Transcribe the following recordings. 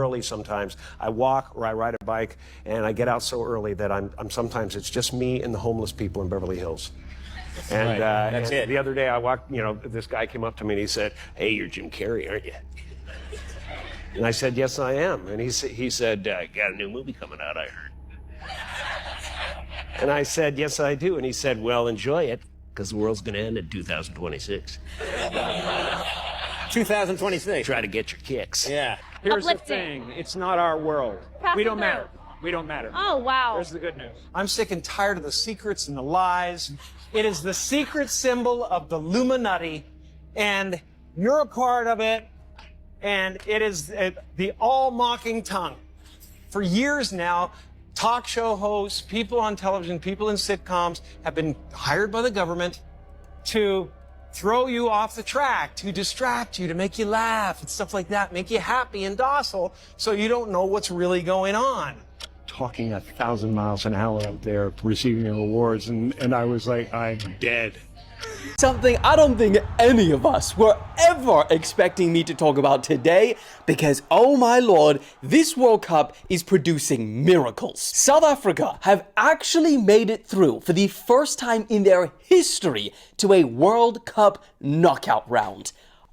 early sometimes. I walk or I ride a bike, and I get out so early that I'm sometimes it's just me and the homeless people in Beverly Hills. And, That's it. The other day I walked, this guy came up to me and he said, "Hey, you're Jim Carrey, aren't you?" And I said, "Yes, I am." And he said, "Got a new movie coming out, I heard." And I said, "Yes, I do." And he said, "Well, enjoy it, because the world's going to end in 2026. 2026. Try to get your kicks." Yeah. Here's the thing. It's not our world. We don't matter. We don't matter. Oh, wow. There's the good news. I'm sick and tired of the secrets and the lies. It is the secret symbol of the Illuminati, and you're a part of it, and it is the all-mocking tongue. For years now, talk show hosts, people on television, people in sitcoms have been hired by the government to throw you off the track, to distract you, to make you laugh and stuff like that, make you happy and docile so you don't know what's really going on. Talking 1,000 miles an hour up there, receiving awards, and I was like, I'm dead. Something I don't think any of us were ever expecting me to talk about today, because oh my lord, this World Cup is producing miracles. South Africa have actually made it through for the first time in their history to a World Cup knockout round.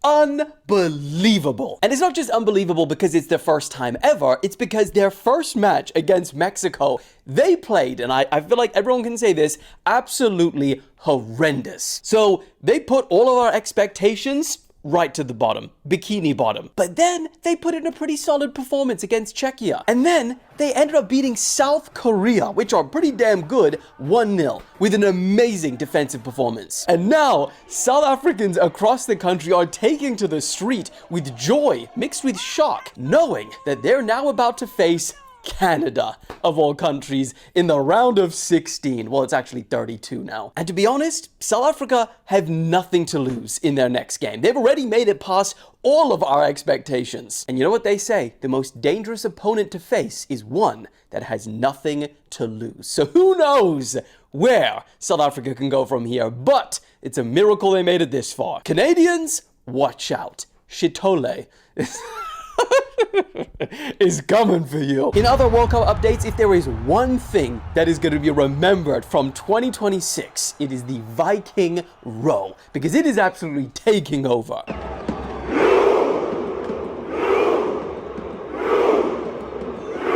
Unbelievable. And it's not just unbelievable because it's their first time ever, it's because their first match against Mexico, they played, and I feel like everyone can say this, absolutely horrendous. So they put all of our expectations right to the bottom, bikini bottom. But then they put in a pretty solid performance against Czechia. And then they ended up beating South Korea, which are pretty damn good, 1-0, with an amazing defensive performance. And now, South Africans across the country are taking to the street with joy mixed with shock, knowing that they're now about to face Canada, of all countries, in the round of 16. Well, it's actually 32 now. And to be honest, South Africa have nothing to lose in their next game. They've already made it past all of our expectations. And you know what they say? The most dangerous opponent to face is one that has nothing to lose. So who knows where South Africa can go from here, but it's a miracle they made it this far. Canadians, watch out. Shitole is coming for you. In other World Cup updates, if there is one thing that is going to be remembered from 2026, it is the Viking row, because it is absolutely taking over.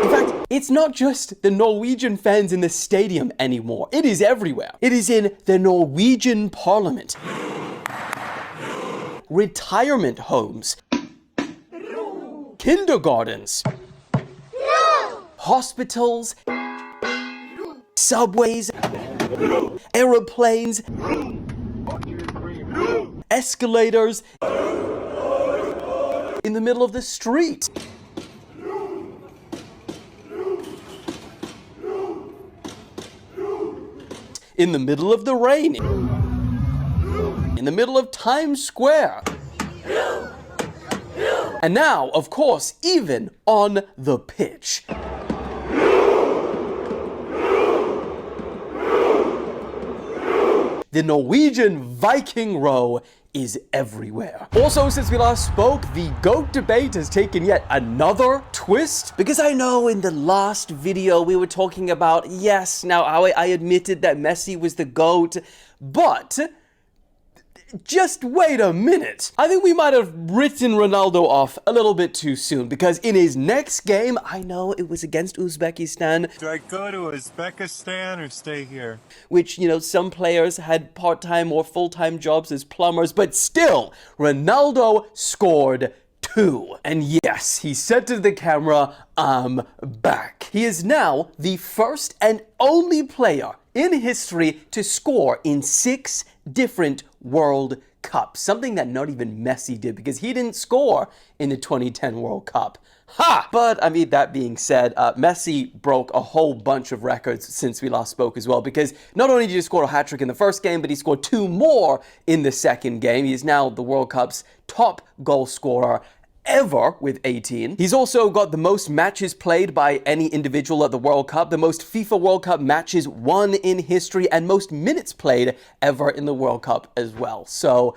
In fact, it's not just the Norwegian fans in the stadium anymore. It is everywhere. It is in the Norwegian parliament, retirement homes, kindergartens, hospitals, subways, aeroplanes, escalators, in the middle of the street. In the middle of the rain. In the middle of Times Square. And now, of course, even on the pitch. The Norwegian Viking row is everywhere. Also, since we last spoke, the GOAT debate has taken yet another twist. Because I know in the last video we were talking about, yes, now I admitted that Messi was the GOAT, but just wait a minute. I think we might have written Ronaldo off a little bit too soon, because in his next game, I know it was against Uzbekistan. Do I go to Uzbekistan or stay here? Which, some players had part-time or full-time jobs as plumbers, but still, Ronaldo scored 2. And yes, he said to the camera, I'm back. He is now the first and only player in history to score in 6 different World Cups. Something that not even Messi did, because he didn't score in the 2010 World Cup. Ha! But, that being said, Messi broke a whole bunch of records since we last spoke as well, because not only did he score a hat-trick in the first game, but he scored 2 more in the second game. He is now the World Cup's top goal scorer ever with 18. He's also got the most matches played by any individual at the World Cup, the most FIFA World Cup matches won in history, and most minutes played ever in the World Cup as well. So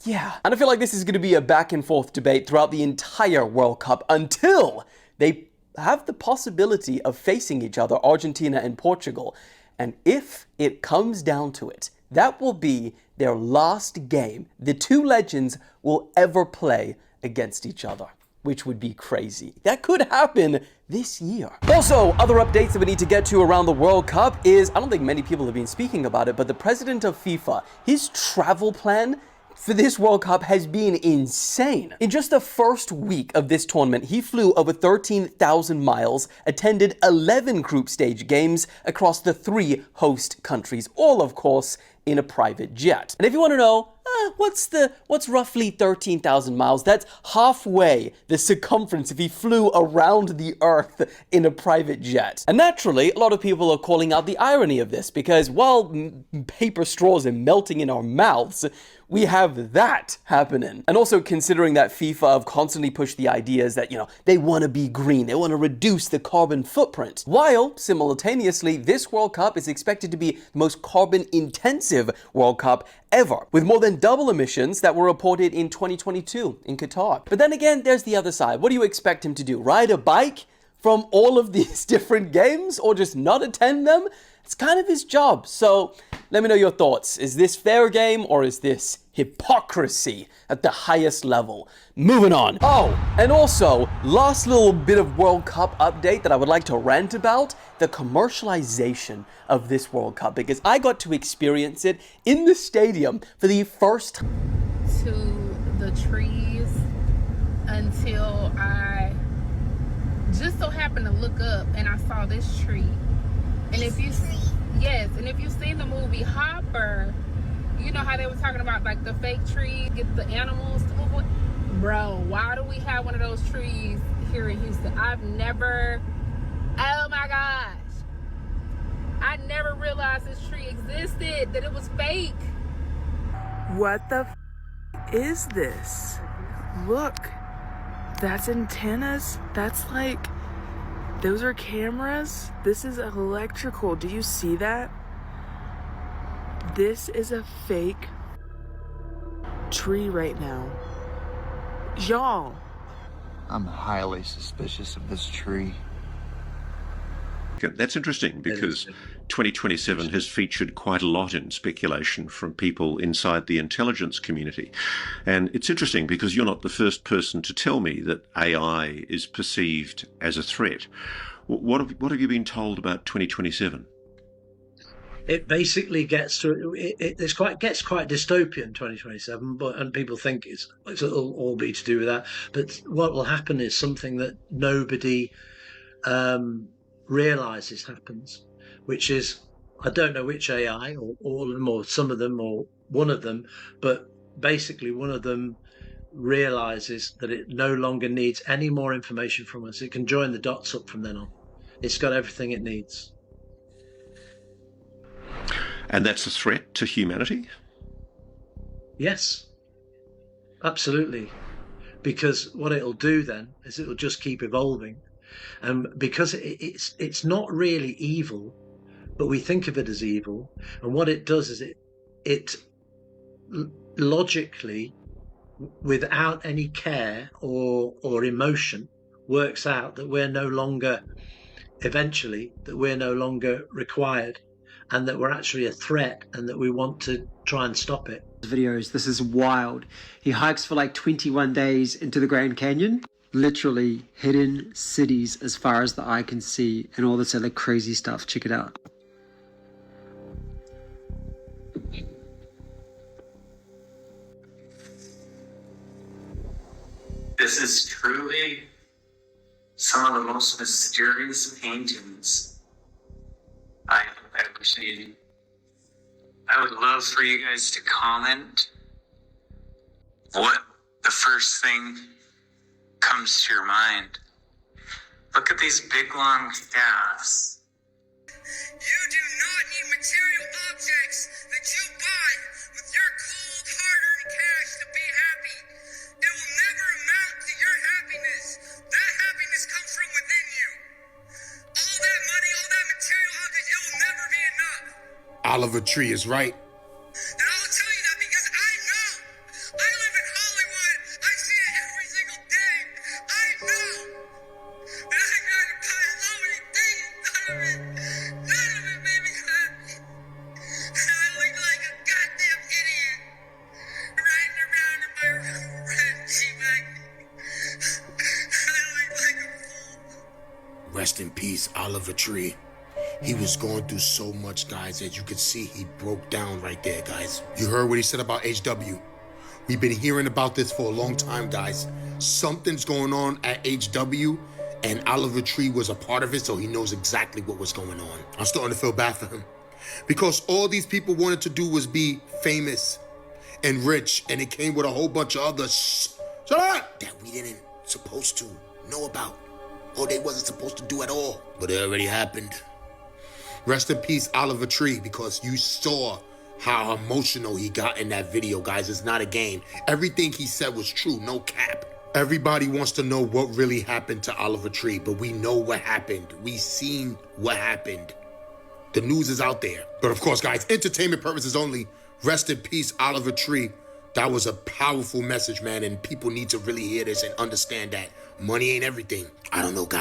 Yeah, and I feel like this is going to be a back and forth debate throughout the entire World Cup until they have the possibility of facing each other, Argentina and Portugal. And if it comes down to it, that will be their last game the two legends will ever play against each other, which would be crazy. That could happen this year. Also, other updates that we need to get to around the World Cup is, I don't think many people have been speaking about it, but the president of FIFA, his travel plan for this World Cup has been insane. In just the first week of this tournament, he flew over 13,000 miles, attended 11 group stage games across the 3 host countries, all of course in a private jet. And if you want to know, what's roughly 13,000 miles? That's halfway the circumference if he flew around the Earth in a private jet. And naturally, a lot of people are calling out the irony of this because while paper straws are melting in our mouths, we have that happening. And also considering that FIFA have constantly pushed the ideas that, they want to be green, they want to reduce the carbon footprint. While simultaneously, this World Cup is expected to be the most carbon intensive World Cup ever, with more than double emissions that were reported in 2022 in Qatar. But then again, there's the other side. What do you expect him to do? Ride a bike from all of these different games or just not attend them? It's kind of his job. So let me know your thoughts. Is this fair game or is this hypocrisy at the highest level? Moving on. Oh, and also, last little bit of World Cup update that I would like to rant about, the commercialization of this World Cup, because I got to experience it in the stadium for the first time. To the trees until I just so happened to look up and I saw this tree. And if you've seen the movie Hopper, you know how they were talking about like the fake tree, get the animals to move away. Bro, why do we have one of those trees here in Houston? Oh my gosh. I never realized this tree existed, that it was fake. What the is this? Look, that's antennas. That's like, those are cameras. This is electrical. Do you see that? This is a fake tree right now. Y'all. I'm highly suspicious of this tree. That's interesting because 2027 has featured quite a lot in speculation from people inside the intelligence community. And it's interesting because you're not the first person to tell me that AI is perceived as a threat. What have you been told about 2027? It basically gets to gets quite dystopian 2027, and people think it'll all be to do with that. But what will happen is something that nobody realizes happens, which is, I don't know which AI or all of them or some of them or one of them, but basically one of them realizes that it no longer needs any more information from us. It can join the dots up from then on. It's got everything it needs. And that's a threat to humanity? Yes, absolutely. Because what it'll do then is it'll just keep evolving. Because it's not really evil, but we think of it as evil. And what it does is it logically, without any care or emotion, works out that we're no longer required, and that we're actually a threat, and that we want to try and stop it. Videos, this is wild. He hikes for like 21 days into the Grand Canyon, literally hidden cities as far as the eye can see, and all this other crazy stuff. Check it out. This is truly some of the most mysterious paintings I've ever seen. I would love for you guys to comment what the first thing comes to your mind. Look at these big long calves. You do not need material objects that you buy with your cold, hard-earned cash to be happy. It will never amount to your happiness. That happiness comes from within you. All that money, all that material objects, it will never be enough. Oliver Tree is right. And I'll tell you that because I know. I Rest in peace, Oliver Tree. He was going through so much, guys. As you can see, he broke down right there, guys. You heard what he said about HW. We've been hearing about this for a long time, guys. Something's going on at HW, and Oliver Tree was a part of it, so he knows exactly what was going on. I'm starting to feel bad for him, because all these people wanted to do was be famous and rich, and it came with a whole bunch of other shut up that we didn't supposed to know about, or they wasn't supposed to do at all. But it already happened. Rest in peace, Oliver Tree, because you saw how emotional he got in that video, guys. It's not a game. Everything he said was true, no cap. Everybody wants to know what really happened to Oliver Tree, but we know what happened. We seen what happened. The news is out there. But of course, guys, entertainment purposes only. Rest in peace, Oliver Tree. That was a powerful message, man, and people need to really hear this and understand that money ain't everything. I don't know, guys.